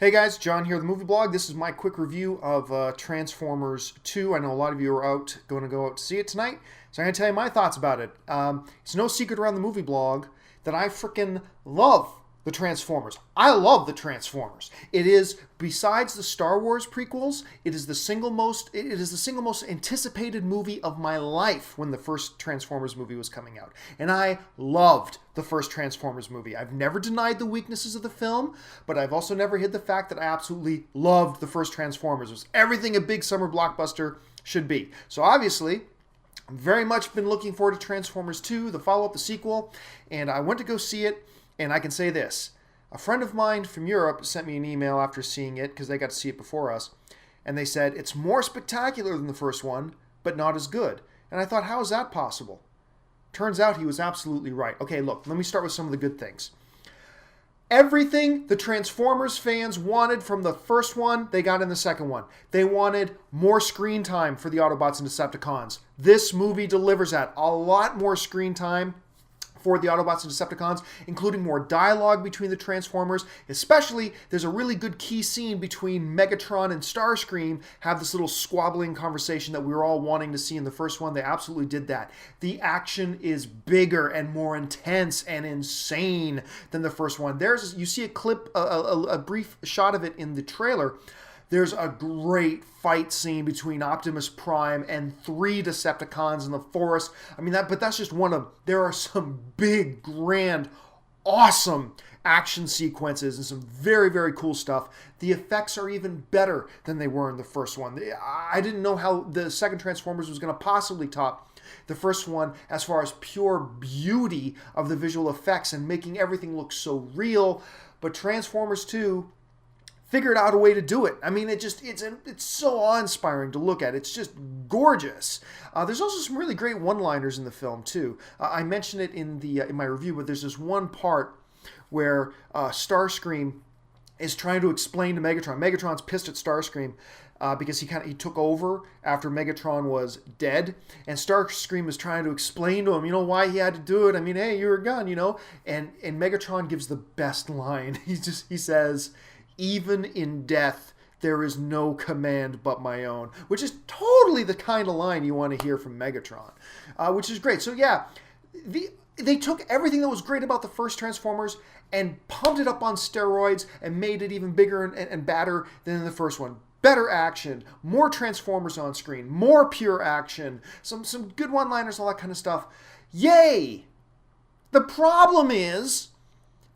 Hey guys, John here, the Movie Blog. This is my quick review of Transformers 2. I know a lot of you are going to go out to see it tonight, so I'm going to tell you my thoughts about it. It's no secret around the Movie Blog that I freaking love the Transformers. I love the Transformers. It is, besides the Star Wars prequels, it is the single most anticipated movie of my life when the first Transformers movie was coming out. And I loved the first Transformers movie. I've never denied the weaknesses of the film, but I've also never hid the fact that I absolutely loved the first Transformers. It was everything a big summer blockbuster should be. So obviously, I've very much been looking forward to Transformers 2, the follow-up, the sequel, and I went to go see it. And I can say this, a friend of mine from Europe sent me an email after seeing it, because they got to see it before us, and they said, it's more spectacular than the first one, but not as good. And I thought, how is that possible? Turns out he was absolutely right. Okay, look, let me start with some of the good things. Everything the Transformers fans wanted from the first one, they got in the second one. They wanted more screen time for the Autobots and Decepticons. This movie delivers that. A lot more screen time for the Autobots and Decepticons, including more dialogue between the Transformers. Especially, there's a really good key scene between Megatron and Starscream, have this little squabbling conversation that we were all wanting to see in the first one. They absolutely did that. The action is bigger and more intense and insane than the first one. You see a clip, a brief shot of it in the trailer. There's a great fight scene between Optimus Prime and 3 Decepticons in the forest. I mean, but that's just one of... There are some big, grand, awesome action sequences and some very, very cool stuff. The effects are even better than they were in the first one. I didn't know how the second Transformers was going to possibly top the first one as far as pure beauty of the visual effects and making everything look so real. But Transformers 2... figured out a way to do it. I mean, it's so awe-inspiring to look at. It's just gorgeous. There's also some really great one-liners in the film too. I mentioned it in my review, but there's this one part where Starscream is trying to explain to Megatron. Megatron's pissed at Starscream because he took over after Megatron was dead, and Starscream is trying to explain to him, why he had to do it. I mean, hey, you're a gun, and Megatron gives the best line. He says, even in death, there is no command but my own, which is totally the kind of line you want to hear from Megatron, which is great. So yeah, they took everything that was great about the first Transformers and pumped it up on steroids and made it even bigger and badder than in the first one. Better action, more Transformers on screen, more pure action, some good one-liners, all that kind of stuff. Yay! The problem is,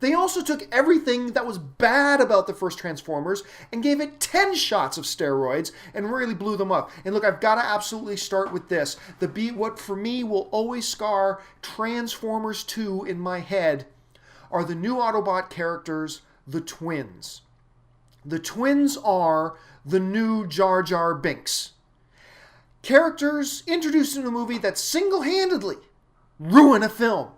they also took everything that was bad about the first Transformers and gave it 10 shots of steroids and really blew them up. And look, I've got to absolutely start with this. What for me will always scar Transformers 2 in my head are the new Autobot characters, the twins. The twins are the new Jar Jar Binks. Characters introduced in a movie that single-handedly ruin a film.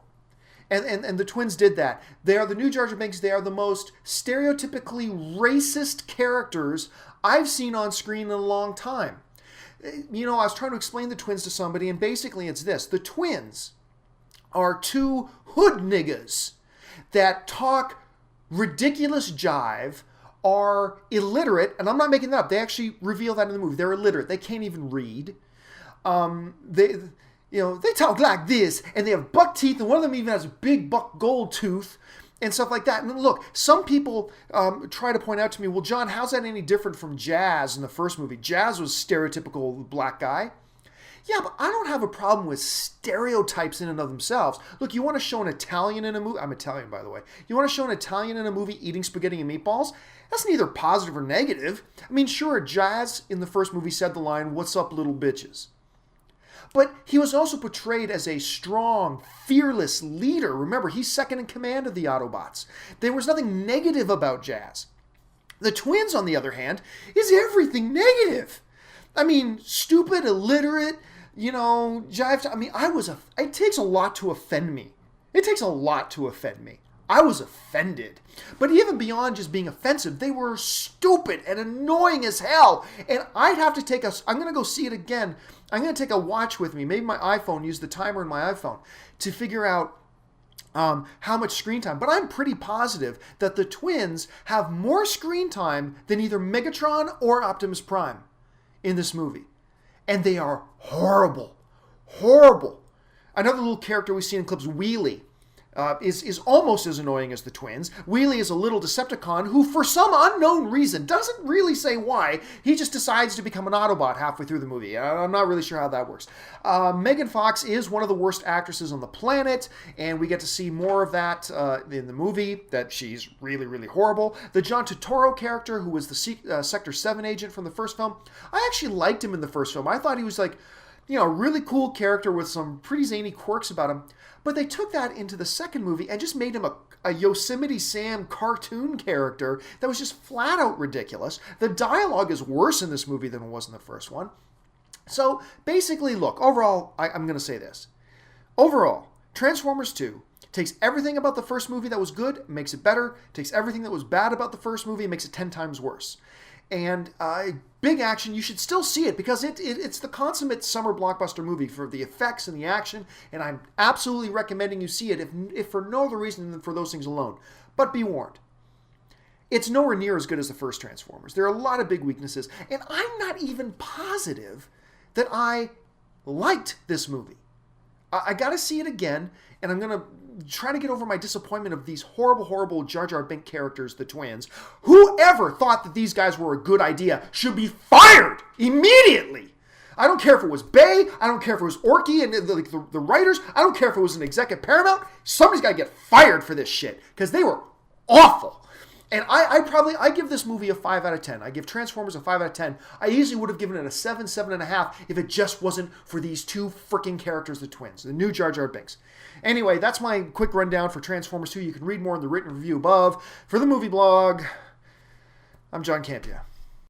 And the twins did that. They are the new Jar Jar Binks. They are the most stereotypically racist characters I've seen on screen in a long time. I was trying to explain the twins to somebody, and basically it's this. The twins are 2 hood niggas that talk ridiculous jive, are illiterate, and I'm not making that up. They actually reveal that in the movie. They're illiterate. They can't even read. They talk like this, and they have buck teeth, and one of them even has a big buck gold tooth, and stuff like that. And look, some people try to point out to me, well, John, how's that any different from Jazz in the first movie? Jazz was stereotypical black guy. Yeah, but I don't have a problem with stereotypes in and of themselves. Look, you want to show an Italian in a movie? I'm Italian, by the way. You want to show an Italian in a movie eating spaghetti and meatballs? That's neither positive or negative. I mean, sure, Jazz in the first movie said the line, "What's up, little bitches?" But he was also portrayed as a strong, fearless leader. Remember, he's second in command of the Autobots. There was nothing negative about Jazz. The twins, on the other hand, is everything negative. I mean, stupid, illiterate, jive. I mean, it takes a lot to offend me. It takes a lot to offend me. I was offended. But even beyond just being offensive, they were stupid and annoying as hell. And I'd have to I'm going to go see it again. I'm going to take a watch with me, maybe my iPhone, use the timer in my iPhone, to figure out how much screen time, but I'm pretty positive that the twins have more screen time than either Megatron or Optimus Prime in this movie. And they are horrible. Horrible. Another little character we see in clips, Wheelie, is almost as annoying as the twins. Wheelie is a little Decepticon who, for some unknown reason, doesn't really say why, he just decides to become an Autobot halfway through the movie. I'm not really sure how that works. Megan Fox is one of the worst actresses on the planet, and we get to see more of that in the movie, that she's really, really horrible. The John Turturro character, who was the Sector 7 agent from the first film, I actually liked him in the first film. I thought he was like, a really cool character with some pretty zany quirks about him. But they took that into the second movie and just made him a Yosemite Sam cartoon character that was just flat out ridiculous. The dialogue is worse in this movie than it was in the first one. So basically, look, overall, I'm going to say this. Overall, Transformers 2 takes everything about the first movie that was good, makes it better, takes everything that was bad about the first movie, and makes it 10 times worse. And big action, you should still see it because it's the consummate summer blockbuster movie for the effects and the action, and I'm absolutely recommending you see it, if for no other reason than for those things alone. But be warned, it's nowhere near as good as the first Transformers. There are a lot of big weaknesses, and I'm not even positive that I liked this movie. I got to see it again, and I'm going to try to get over my disappointment of these horrible, horrible Jar Jar Binks characters, the twins. Whoever thought that these guys were a good idea should be fired immediately. I don't care if it was Bay. I don't care if it was Orky and the writers. I don't care if it was an exec at Paramount. Somebody's got to get fired for this shit because they were awful. And I give this movie a 5 out of 10. I give Transformers a 5 out of 10. I easily would have given it a 7, 7.5 if it just wasn't for these two freaking characters, the twins, the new Jar Jar Binks. Anyway, that's my quick rundown for Transformers 2. You can read more in the written review above. For the movie blog, I'm John Campea.